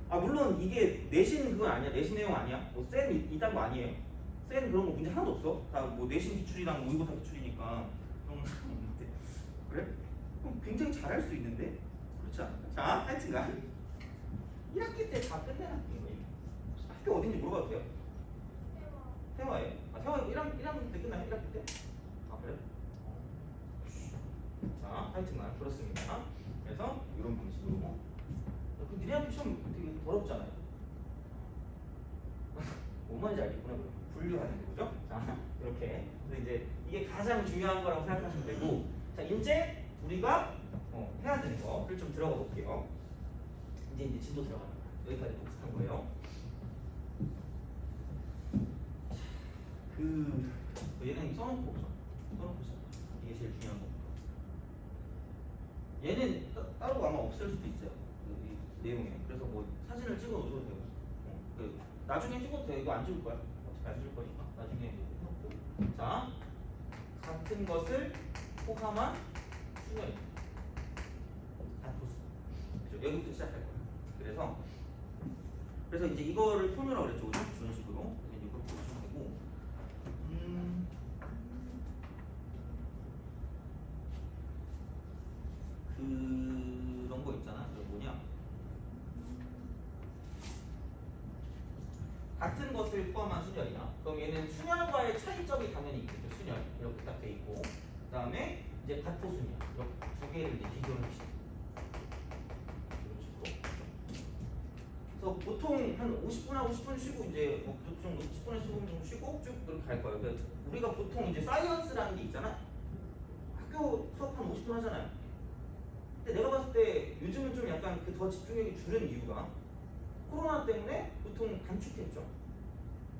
아 물론 이게 내신 그건 아니야. 내신 내용 아니야. 뭐센 이딴 거 아니에요. 센 그런 거 문제 하나도 없어. 다 뭐 내신 기출이랑 모의고사 기출이니까 그런 거 없는데. 그래? 그럼 굉장히 잘할 수 있는데. 그렇지 않을까? 자 하여튼간 1학기 때 다 끝내놨던 거예요. 학교 어딘지 물어봐도 돼요? 태화예요? 아 태화 1학기 때 끝나요? 1학기 때? 아 그래요? 자 하여튼간 그렇습니다. 그래서 이런 방식으로 그 니네 학교 시험 되게 더럽잖아요. 뭔 말인지 알겠구나. 분류하는 거 그죠? 자 이렇게 그래서 이제 이게 가장 중요한 거라고 생각하시면 되고 자 이제 우리가 해야 되는 거를 좀 들어가 볼게요. 이제 진도 들어갑니다. 여기까지 복습한 거예요. 얘는 써놓고 오죠. 써놓고 있어. 이게 제일 중요한 거. 얘는 따로 아마 없을 수도 있어요. 이 내용에. 그래서 뭐 사진을 찍어 놓으셔도 되고. 나중에 찍어도 돼. 이거 안 찍을 거야. 어차피 안 찍을 거니까. 나중에 해놓고. 자, 같은 것을 포함한 수열입니다. 단토수. 여기부터 시작할 거야. 그래서 이제 이거를 폼이라고 그랬죠. 이런 식으로. 이제 이걸 보시면 되고. 그런 거 있잖아. 그 뭐냐? 같은 것을 포함한 순열이야. 그럼 얘는 순열과의 차이점이 당연히 있겠죠. 순열 이렇게 딱 돼 있고, 그 다음에 이제 가토순열 이렇게 두 개를 이제 비교를 합시다. 이런 식으로. 그래서 보통 한 50분하고 10분 쉬고 이제 뭐 좀 10분에서 15분 정도 쉬고 쭉 이렇게 갈 거예요. 그러니까 우리가 보통 이제 사이언스라는 게 있잖아. 학교 수업 한 50분 하잖아요. 근데 내가 봤을 때 요즘은 좀 약간 그 더 집중력이 줄은 이유가 코로나 때문에 보통 단축했죠.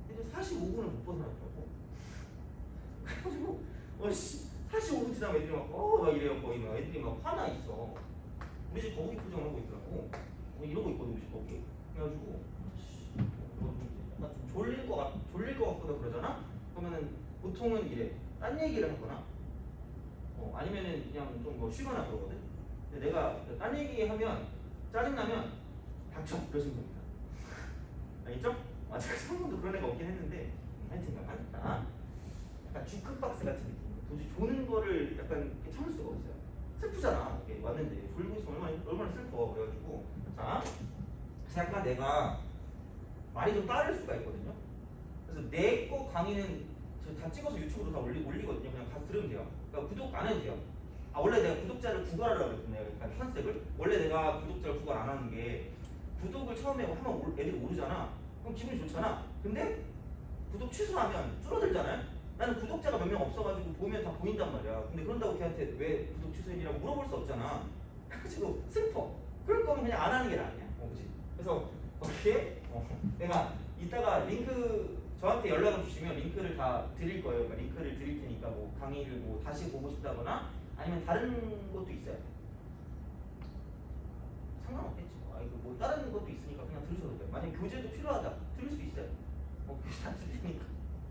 근데 45분을 못 벗어나더라고. 그래가지고 45분 지나면 애들이 막 이래요. 거의 막 애들이 막 화나 있어. 우리 집 거북이 표정을 하고 있더라고. 이러고 있거든 우리 집 거북이. 그래가지고 약간 좀 졸릴 것 같거나 그러잖아. 그러면은 보통은 이래. 딴 얘기를 하거나 아니면은 그냥 좀 뭐 쉬거나 그러거든. 근데 내가 딴 얘기하면 짜증나면 닥쳐 그러시면 됩니다. 알겠죠? 아직 한 번도 그런 애가 없긴 했는데 하여튼 하니까 약간 주크박스 같은 느낌. 도저히 조는 거를 약간 이렇게 참을 수가 없어요. 슬프잖아. 이게 왔는데 졸고 있으면 얼마나 슬퍼. 그래가지고 자 약간 내가 말이 좀 빠를 수가 있거든요. 그래서 내 거 강의는 다 찍어서 유튜브로 다 올리거든요. 그냥 가서 들으면 돼요. 그러니까 구독 안 해도 돼요. 원래 내가 구독자를 구걸하려고 했거든요. 약간 컨셉을. 원래 내가 구독자를 구걸 안 하는 게 구독을 처음에 하면 애들이 오르잖아. 그럼 기분이 좋잖아. 근데 구독 취소하면 줄어들잖아요. 나는 구독자가 몇 명 없어가지고 보면 다 보인단 말이야. 근데 그런다고 걔한테 왜 구독 취소했냐고 물어볼 수 없잖아. 그래가지고 슬퍼. 그럴 거면 그냥 안 하는 게 나아요. 그치? 그래서 거기에 내가 이따가 링크 저한테 연락을 주시면 링크를 다 드릴 거예요. 그러니까 링크를 드릴 테니까 뭐 강의를 뭐 다시 보고 싶다거나 아니면 다른 것도 있어요. 상관없겠지. 뭐 다른 것도 있으니까 그냥 들으셔도 돼요. 만약 교재도 필요하다 들을 수 있어요. 교재 안 쓸 테니까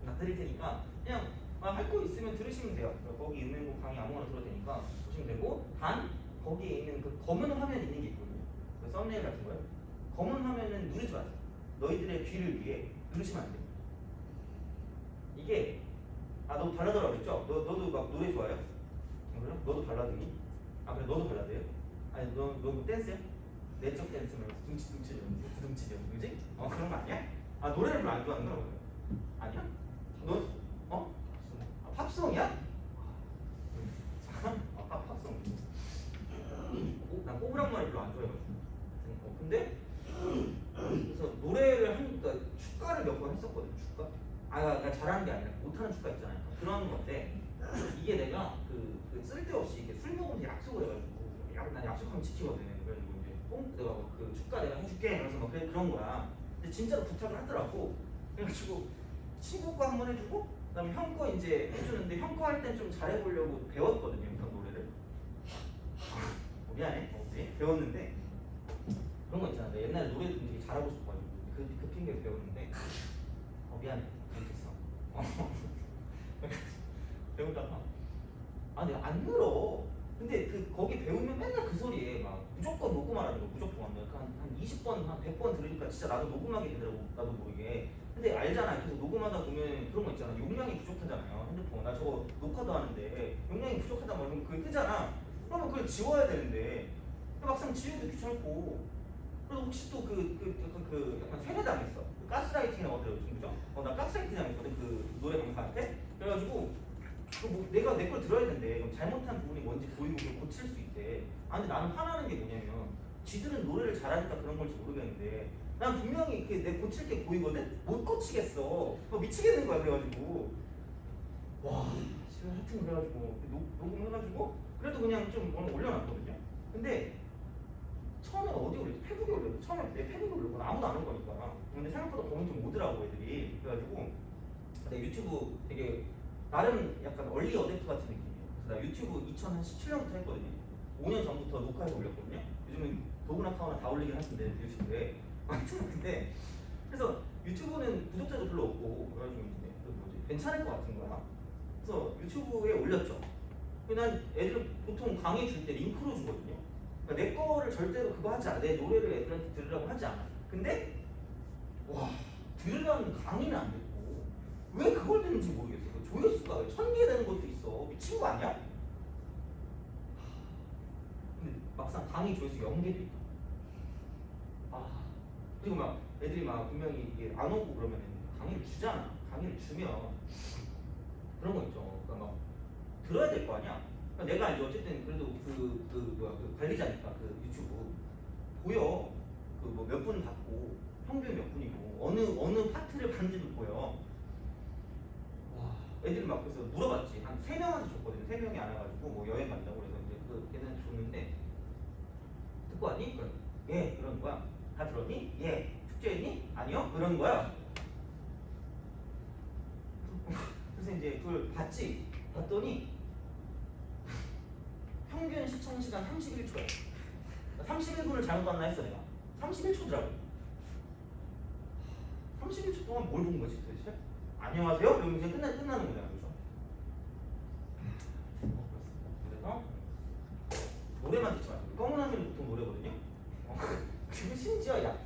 나 드릴 테니까 그냥 할 거 있으면 들으시면 돼요. 거기 있는 거 강의 아무거나 들어도 되니까 보시면 되고 단 거기에 있는 그 검은 화면 있는 게 있거든요. 그 썸네일 같은 거요. 검은 화면은 누르지 마세요. 너희들의 귀를 위해 누르시면 안 돼요. 이게 너 발라드라고 그랬죠? 너도 막 노래 좋아해요? 그래? 너도 발라드니? 그래 너도 발라드예요? 아니 너 댄스야? 내적 댄스면 둥치죠 그지? 그런 거 아니야? 노래를 별로 안 좋아하는 거야? 아니야? 너 팝송이야? 팝송. 난 뽀글한 말을 별로 안 좋아해가지고. 근데 그래서 노래를 하니까 축가를 몇 번 했었거든. 축가. 그러니까 잘하는 게 아니라 못하는 축가 있잖아요. 그런 건데 이게 내가 그 쓸데없이 이렇게 술 먹으면서 약속을 해가지고 난 약속하면 지키거든. 그래가지고 이제 내가 그 축가 내가 해줄게. 그래서 막 그런 거야. 근데 진짜로 부탁을 하더라고. 그래가지고 친구 거 한번 해주고 그다음에 형 거 이제 해주는데 형 거 할 땐 좀 잘해보려고 배웠거든요. 형 노래를. 미안해. 배웠는데 그런 거 있잖아. 내가 옛날에 노래도 되게 잘하고 싶어가지고 그 핑계로 배웠는데 미안해. 잘못했어. 배우다가 내가 안 늘어. 근데 거기 배우면 맨날 그 소리에 막 무조건 녹음하라는 거. 무조건 한 20번 한 100번 들으니까 진짜 나도 녹음하게 되더라고. 나도 모르게. 근데 알잖아. 계속 녹음하다 보면 그런 거 있잖아. 용량이 부족하잖아요. 핸드폰. 나 저거 녹화도 하는데 용량이 부족하다 말하면 그게 뜨잖아. 그러면 그걸 지워야 되는데 막상 지우기도 귀찮고. 그리고 혹시 또 약간 세뇌당했어. 가스라이팅이라고 하더라고. 그죠? 나 가스라이팅 당했거든. 그 노래 강사한테. 그래가지고 내가 내 걸 들어야 된대. 그럼 잘못한 부분이 뭔지 보이고 그걸 고칠 수 있대. 근데 나는 화나는 게 뭐냐면 지들은 노래를 잘하니까 그런 걸지 모르겠는데 난 분명히 내 고칠 게 보이거든? 못 고치겠어. 미치겠는 거야. 그래가지고 하여튼 그래가지고 녹음해가지고 그래도 그냥 좀 올려놨거든요. 근데 처음에 어디 올렸지? 페북에 올렸어. 처음에 내 페북에 올렸고 아무도 안 온 거니까. 근데 생각보다 거기 좀 오더라고 애들이. 그래가지고 내 유튜브 되게 나름 약간 얼리 어댑터 같은 느낌이에요. 그래서 나 유튜브 2017년부터 했거든요. 5년 전부터 녹화해서 올렸거든요. 요즘은 도구나 카우나 다 올리긴 하는데 유튜브에. 근데 그래서 유튜브는 구독자도 별로 없고 그래가지고 이제 괜찮을 것 같은 거야. 그래서 유튜브에 올렸죠. 난 애들 보통 강의 줄 때 링크로 주거든요. 그러니까 내 거를 절대로 그거 하지 않아. 내 노래를 애들한테 들으라고 하지 않아. 근데 와 들으라는 강의는 안 듣고 왜 그걸 듣는지 모르겠어. 그 조회수가 왜 1000개 되는 것도 있어. 미친 거 아니야? 근데 막상 강의 조회수 0개도 있다. 아 그리고 막 애들이 막 분명히 이게 안 오고 그러면 강의를 주잖아. 강의를 주면 그런 거 있죠. 그러니까 막 들어야 될 거 아니야. 그러니까 내가 이제 어쨌든 그래도 그 관리자니까 그 유튜브 보여. 그 뭐 몇 분 받고 평균 몇 분이고 어느 파트를 봤는지도 보여. 와 애들이 막 그래서 물어봤지. 한 3명한테 줬거든요. 3명이 안 와가지고 뭐 여행 간다고 그래서 이제 그 걔는 줬는데 듣고 왔니? 그래. 예 이러는 거야. 다 들었니? 예. 숙제했니? 아니요? 이러는 거야. 그래서 이제 그걸 봤더니 평균 시청 시간 31초야. 31분을 잘못 봤나 했어 내가. 31초더라고. 31초 동안 뭘 본 거지 도대체? 안녕하세요? 이러면 이제 끝나는 거잖아, 그죠? 그래서 노래만 듣지 마세요. 검은 하늘이 보통 노래거든요. 그리고 심지어 야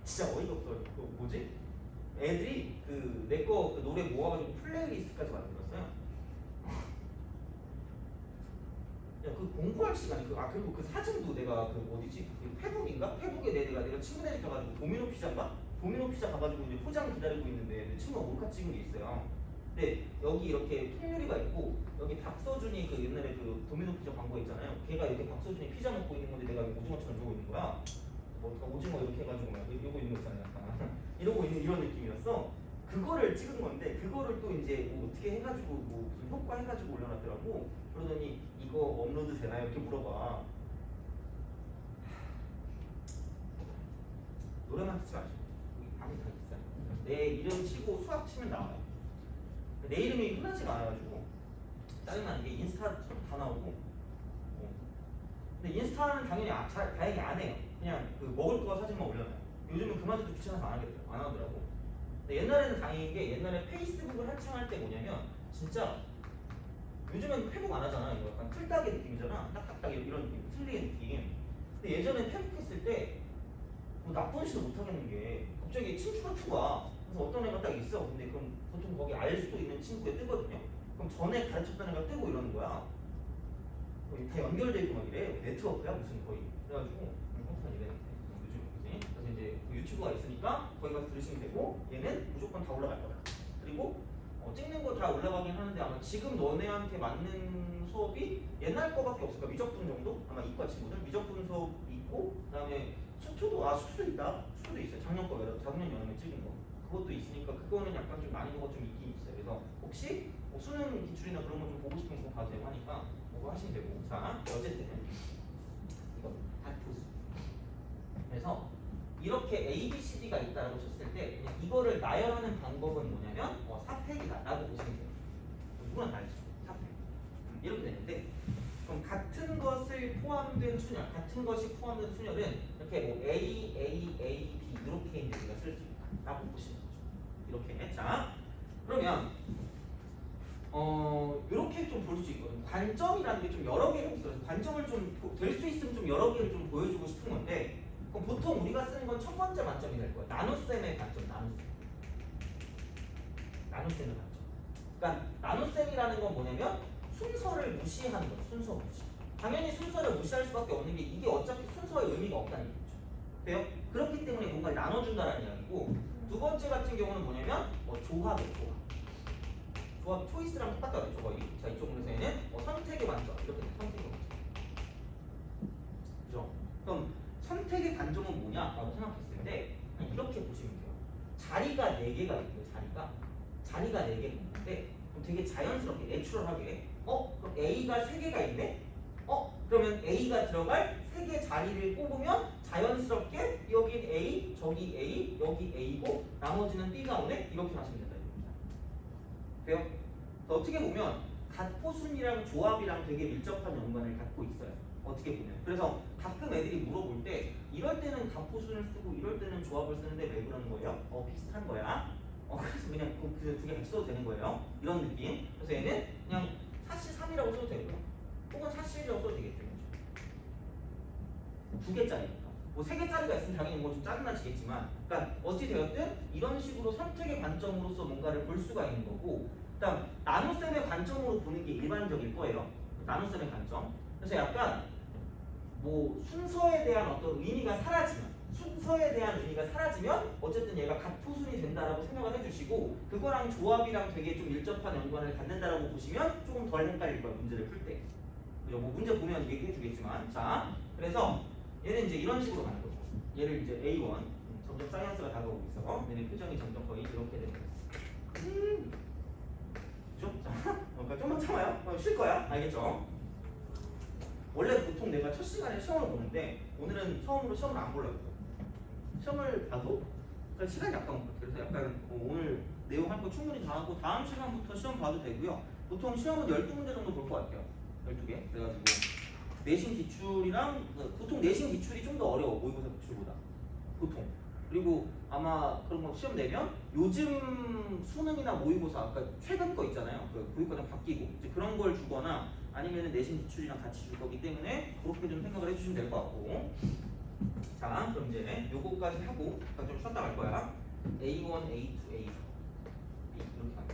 진짜 어이가 없어. 그 뭐지? 애들이 그 내 거 그 노래 모아가지고 플레이리스트까지 만들었어요. 야, 그 공부할 시간이 그리고 그 사진도 내가 그 어디지? 그 페북인가? 페북에 내가 친구네 집 가가지고 도미노 피자인가? 도미노 피자 가가지고 이제 포장 기다리고 있는데 내 친구가 몰카 찍은 게 있어요. 근데 여기 이렇게 통유리가 있고 여기 박서준이 그 옛날에 그 도미노 피자 광고 있잖아요. 걔가 이렇게 박서준이 피자 먹고 있는 건데 내가 오징어처럼 이러고 있는 거야. 뭐 오징어 이렇게 해가지고 막 이러고 있는 거 있잖아요. 약간 이러고 있는 이런 느낌이었어. 그거를 찍은 건데 그거를 또 이제 뭐 어떻게 해가지고 뭐 무슨 효과 해가지고 올려놨더라고. 그러더니 이거 업로드 되나요? 이렇게 물어봐. 노래만 듣지 마시고 방이 다 있어요. 내 이름 치고 수학 치면 나와요. 내 이름이 흔하지가 않아가지고 짜증나는 게 인스타 다 나오고. 근데 인스타는 당연히 다행히 안 해요. 그냥 그 먹을 거 사진만 올려놔요. 요즘은 그만둬도 귀찮아서 안 하더라고. 근데 옛날에는 다행인 게 옛날에 페이스북을 한창 할 때 뭐냐면 진짜 요즘은 페북 안 하잖아. 이거 약간 틀딱의 느낌이잖아. 딱딱딱 이런 느낌, 틀리의 느낌. 근데 예전에 페북 했을 때 뭐 나쁜 짓을 못 하겠는 게 갑자기 친추가 툭 와. 그래서 어떤 애가 딱 있어. 근데 그럼 보통 거기 알 수도 있는 친구에 뜨거든요. 그럼 전에 가르쳤던 애가 뜨고 이러는 거야. 거의 다 연결돼 있고 막 이래. 네트워크야 무슨 거의. 그래가지고 항상 이랬는데 요즘 그지. 그래서 이제 그 유튜브가 있으니까 거기 가서 들으시면 되고 얘는 무조건 다 올라갈 거야. 그리고 찍는 거 다 올라가긴 하는데 아마 지금 너네한테 맞는 수업이 옛날 거밖에 없을 거야. 미적분 정도? 아마 이과 친구들 미적분 수업 있고 그다음에 수초도 있다. 수초도 있어요. 작년 여름에 찍은 거. 그것도 있으니까 그거는 약간 좀 난이도가 좀 있긴 있어요. 그래서 혹시 뭐 수능 기출이나 그런 거 좀 보고 싶은 거 봐도 되고 하니까 그거 하시면 되고. 자 어쨌든 이거 다포수. 그래서 이렇게 A, B, C, D가 있다라고 쳤을 때 그냥 이거를 나열하는 방법은 뭐냐면 사택이다라고 보시면 돼요. 누구나 다 알죠. 사택. 이렇게 되는데 그럼 같은 것을 포함된 순열, 같은 것이 포함된 순열은 이렇게 뭐 A, A, A, B 이렇게 이제 우리가 쓸 수 있다라고 보시면 되죠. 이렇게. 자 그러면 이렇게 좀 볼 수 있거든요. 관점이라는 게 좀 여러 개가 있어요. 관점을 좀 될 수 있으면 좀 여러 개를 좀 보여주고 싶은 건데 그럼 보통 우리가 쓰는 건 첫 번째 관점이 될 거예요. 나눗셈의 관점, 나눗셈의 관점. 그러니까 나눗셈이라는 건 뭐냐면 순서를 무시하는 거죠. 순서 무시. 당연히 순서를 무시할 수밖에 없는 게 이게 어차피 순서의 의미가 없다는 얘기죠. 돼요? 그렇기 때문에 뭔가를 나눠준다는 이야기고 두 번째 같은 경우는 뭐냐면 조합이에요. 조합 초이스랑 똑같다 그랬죠 거의. 자 이쪽 문제에는 선택의 관점 이렇게 돼. 선택의 관점. 그죠? 그럼 선택의 관점은 뭐냐라고 생각했을 때 이렇게 보시면 돼요. 자리가 4개가 있고요. 자리가 4개가 있는데 그럼 되게 자연스럽게 내추럴하게 그럼 A가 3개가 있네? 그러면 A가 들어갈 3개 자리를 뽑으면 자연스럽게 여긴 A, 저기 A, 여기 A고 나머지는 B가 오네? 이렇게 하시면 된다. 돼요? 어떻게 보면 갓포순이랑 조합이랑 되게 밀접한 연관을 갖고 있어요. 어떻게 보면. 그래서 가끔 애들이 물어볼 때 이럴 때는 갓포순을 쓰고 이럴 때는 조합을 쓰는데 왜 그러는 거예요? 비슷한 거야. 그래서 그냥 그 두 개 같이 써도 되는 거예요. 이런 느낌. 그래서 얘는 그냥 사실 3이라고 써도 되고요. 혹은 사실이라고 써도 되겠죠. 2개짜리니까. 뭐 3개짜리가 있으면 당연히 이건 좀 짜증나지겠지만, 그러니까 어찌 되었든 이런 식으로 선택의 관점으로서 뭔가를 볼 수가 있는 거고, 그다음 나눗셈의 관점으로 보는 게 일반적일 거예요. 나눗셈의 관점. 그래서 약간 뭐 순서에 대한 어떤 의미가 사라지면, 어쨌든 얘가 갓포순이 된다라고 생각을 해주시고, 그거랑 조합이랑 되게 좀 일접한 연관을 갖는다라고 보시면 조금 덜 헷갈릴 거예요, 문제를 풀 때. 그죠? 뭐 문제 보면 얘기해 주겠지만, 자, 그래서 얘는 이제 이런 식으로 가는 거죠. 얘를 이제 A1, 점점 사이언스가 다가오고 있어. 얘는 표정이 점점 거의 이렇게 되는 거예요. 그죠? 자, 그러니까 좀만 참아요. 쉴 거야. 알겠죠? 원래 보통 내가 첫 시간에 시험을 보는데 오늘은 처음으로 시험을 안 보려고. 시험을 봐도 그러니까 시간이 아까운 것 같아요. 그래서 약간 오늘 내용 할 거 충분히 다 하고 다음 시간부터 시험 봐도 되고요. 보통 시험은 12문제 정도 볼 것 같아요. 12개. 그래가지고 내신 기출이랑 보통 내신 기출이 좀 더 어려워. 모의고사 기출보다. 보통. 그리고 아마 그런 거 시험 내면 요즘 수능이나 모의고사 아까 최근 거 있잖아요. 그 교육과정 바뀌고 이제 그런 걸 주거나 아니면 내신 기출이랑 같이 줄 거기 때문에 그렇게 좀 생각을 해주시면 될 것 같고. 자, 그럼 이제 요거까지 하고 잠깐 좀 쉬었다 갈 거야. A1, A2, A4 이렇게 가요.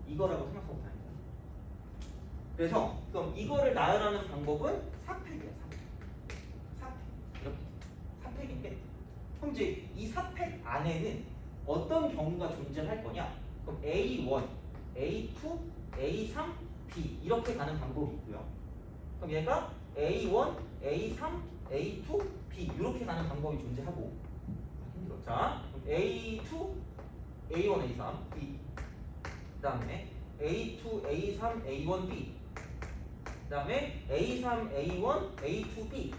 이거라고 생각하고 다니는 거야. 그래서 그럼 이거를 나열하는 방법은 4팩이야. 4팩. 이렇게 4팩인데 그럼 이제 이 4팩 안에는 어떤 경우가 존재할 거냐? 그럼 A1, A2, A3, B 이렇게 가는 방법이 있고요. 그럼 얘가 A1, A3, A2, B 이렇게 가는 방법이 존재하고, 자, A2, A1, A3, B 그다음에 A2, A3, A1, B 그다음에 A3, A1, A2, B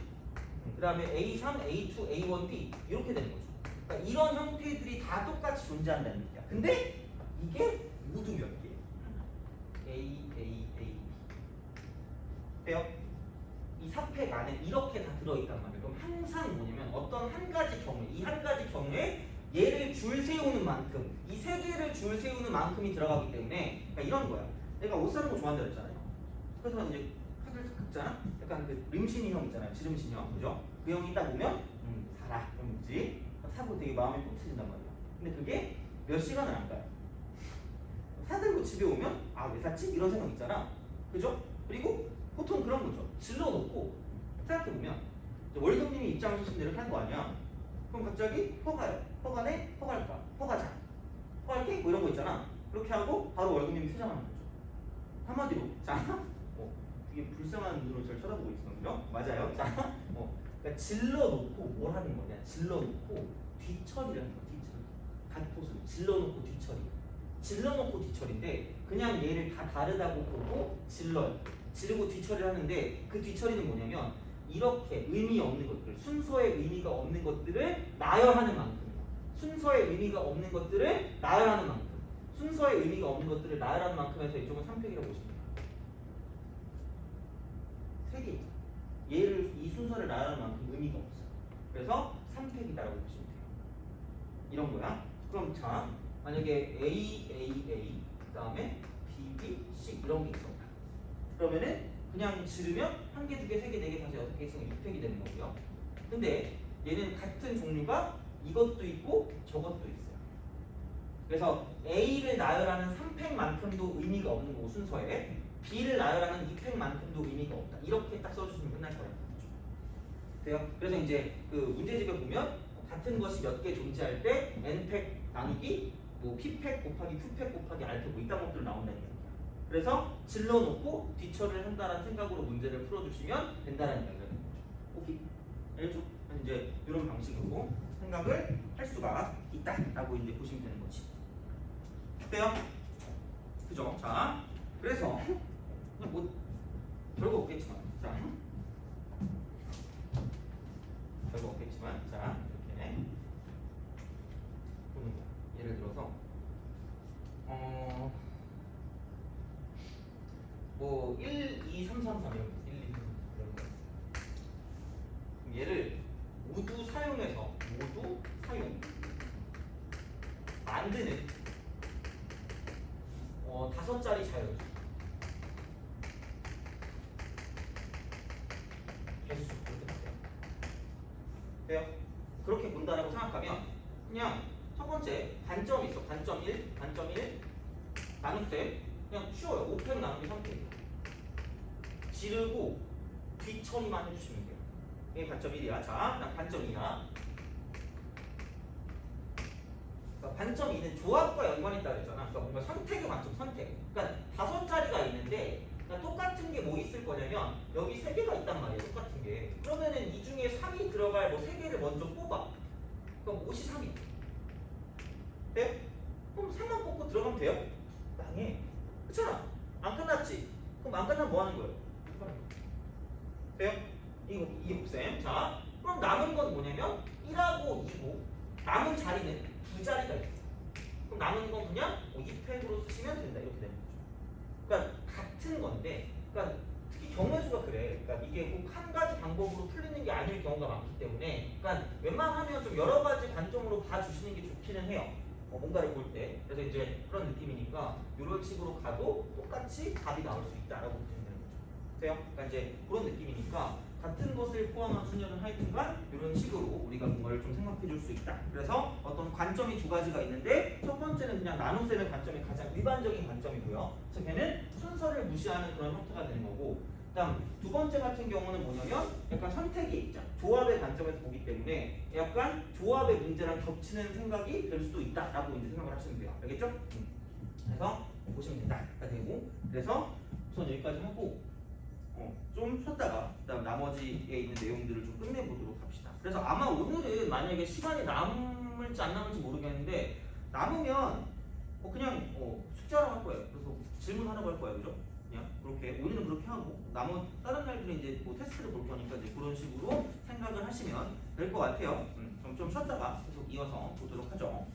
그다음에 A3, A2, A1, B 이렇게 되는 거죠. 그러니까 이런 형태들이 다 똑같이 존재한다는 얘기야. 근데 이게 모두 몇 개? A, A, A, B 돼요? 이 4팩 안에 이렇게 다 들어있단 말이에요. 그럼 항상 뭐냐면 어떤 한 가지 경우에, 이 한 가지 경우에 얘를 줄 세우는 만큼, 이 세 개를 줄 세우는 만큼이 들어가기 때문에 그러니까 이런 거야. 내가 옷 사는 거 좋아한다 그랬잖아요. 그래서 이제 카드를 싹 긁잖아. 약간 그 림신이 형 있잖아요. 지름신이 형, 그죠? 그 형이 딱 보면 사라 그럼 묻지. 사고 되게 마음이 꽂혀진단 말이야. 근데 그게 몇 시간을 안 가요. 사들고 집에 오면 아 왜 샀지? 이런 생각 있잖아. 그죠? 그리고 보통 그런 거죠. 질러놓고 생각해보면 월급님이 입장 주신대로 이렇게 한 거 아니야. 그럼 갑자기 허가요. 허가네? 허갈까? 허가자. 허갈게? 뭐 이런 거 있잖아. 그렇게 하고 바로 월급님이 퇴장하는 거죠. 한마디로 자, 되게 불쌍한 눈으로 저를 쳐다보고 있거든요. 맞아요. 자, 그러니까 질러놓고 뭘 하는 거냐? 질러놓고 뒤처리를 하는 거야. 뒤처리. 갓포수 질러놓고 뒤처리. 질러놓고 뒤처리인데 그냥 얘를 다 다르다고 보고 질러요. 지르고 뒤처리를 하는데 그 뒤처리는 뭐냐면 이렇게 의미 없는 것들, 순서의 의미가 없는 것들을 나열하는 만큼이야. 순서의 의미가 없는 것들을 나열하는 만큼. 순서의 의미가 없는 것들을 나열하는 만큼에서 이쪽은 3팩이라고 보시면 돼요. 3개. 얘를 이 순서를 나열하는 만큼 의미가 없어. 그래서 3팩이다라고 보시면 돼요. 이런 거야. 그럼 자, 만약에 A, A, A, 그 다음에 B, B, C 이런 게 있어. 그러면은 그냥 지르면 1개, 2개, 3개, 4개, 5개, 6개 있으면 6팩이 되는 거고요. 근데 얘는 같은 종류가 이것도 있고 저것도 있어요. 그래서 A를 나열하는 3팩만큼도 의미가 없는 거고 순서에 B를 나열하는 2팩만큼도 의미가 없다. 이렇게 딱 써주시면 끝날 거예요. 돼요? 그래서 이제 그 문제집에 보면 같은 것이 몇 개 존재할 때 N팩 나누기 뭐 P팩 곱하기 Q팩 곱하기 R팩 뭐 이딴 것들 나온다는 얘기야. 그래서 질러놓고 뒤처리를 한다는 생각으로 문제를 풀어주시면 된다는 이야기가 되는 거죠. 오케이? 알겠죠? 이제 이런 방식으로 생각을 할 수가 있다라고 이제 보시면 되는 거지. 어때요? 그죠? 자, 그래서 뭐 별거 없겠지만, 자, 별거 없겠지만, 자 이렇게 보는 거야. 예를 들어서 뭐 1, 2, 3, 3, 4 이런 거 1, 2, 3, 4 이런 거 있어. 얘를 모두 사용해서 모두 사용 만드는 5자리 자연수 개수 이렇게 나와요. 돼요? 그렇게 본다라고 생각하면 그냥 첫 번째 반점이 있어. 반점 1, 반점 1 나눗셈 그냥 쉬워요. 5팩 나누기 3팩 지르고 뒤처리만 해주시면 돼요. 이게 반점 1이야. 자, 그냥 반점 2야. 그러니까 반점 2는 조합과 연관이 있다 그랬잖아. 그러니까 뭔가 선택의 관점, 선택. 그러니까 5자리가 있는데 그러니까 똑같은 게 뭐 있을 거냐면 여기 3개가 있단 말이에요. 똑같은 게. 그러면은 이 중에 3이 들어갈 뭐 3개를 먼저 뽑아. 그럼 5이 3이야. 돼요? 그럼 3만 뽑고 들어가면 돼요? 망해. 그렇잖아. 안 끝났지? 그럼 안 끝나면 뭐 하는 거예요? 돼요? 이게 곱셈. 자, 그럼 남은 건 뭐냐면 1하고 2고 남은 자리는 2자리가 있어. 그럼 남은 건 그냥 2팩으로 쓰시면 된다. 이렇게 되는 거죠. 그러니까 같은 건데, 그러니까 특히 경우의 수가 그래. 그러니까 이게 꼭 한 가지 방법으로 풀리는 게 아닐 경우가 많기 때문에, 그러니까 웬만하면 좀 여러 가지 관점으로 봐주시는 게 좋기는 해요. 뭔가를 볼 때. 그래서 이제 그런 느낌이니까 이런 식으로 가도 똑같이 답이 나올 수 있다라고 보시면 되는 거죠. 돼요? 그러니까 이제 그런 느낌이니까 같은 것을 포함한 순열은 하여튼간 이런 식으로 우리가 뭔가를 좀 생각해 줄 수 있다. 그래서 어떤 관점이 두 가지가 있는데 첫 번째는 그냥 나눗셈의 관점이 가장 일반적인 관점이고요. 그래서 걔는 순서를 무시하는 그런 형태가 되는 거고, 그다음 두 번째 같은 경우는 뭐냐면 약간 선택의 입장, 조합의 관점에서 보기 때문에 약간 조합의 문제랑 겹치는 생각이 될 수도 있다라고 이제 생각을 하시면 돼요. 알겠죠? 그래서 보시면 된다. 되고, 그래서 우선 여기까지 하고 좀 쉬었다가 그다음 나머지에 있는 내용들을 좀 끝내보도록 합시다. 그래서 아마 오늘은 만약에 시간이 남을지 안 남을지 모르겠는데 남으면 그냥 숙제하러 갈 거예요. 그래서 질문하라고 할 거예요. 그죠? 그냥 그렇게 오늘은 그렇게 하고 다른 날들은 이제 뭐 테스트를 볼 거니까 이제 그런 식으로 생각을 하시면 될 것 같아요. 그럼 좀 쉬었다가 계속 이어서 보도록 하죠.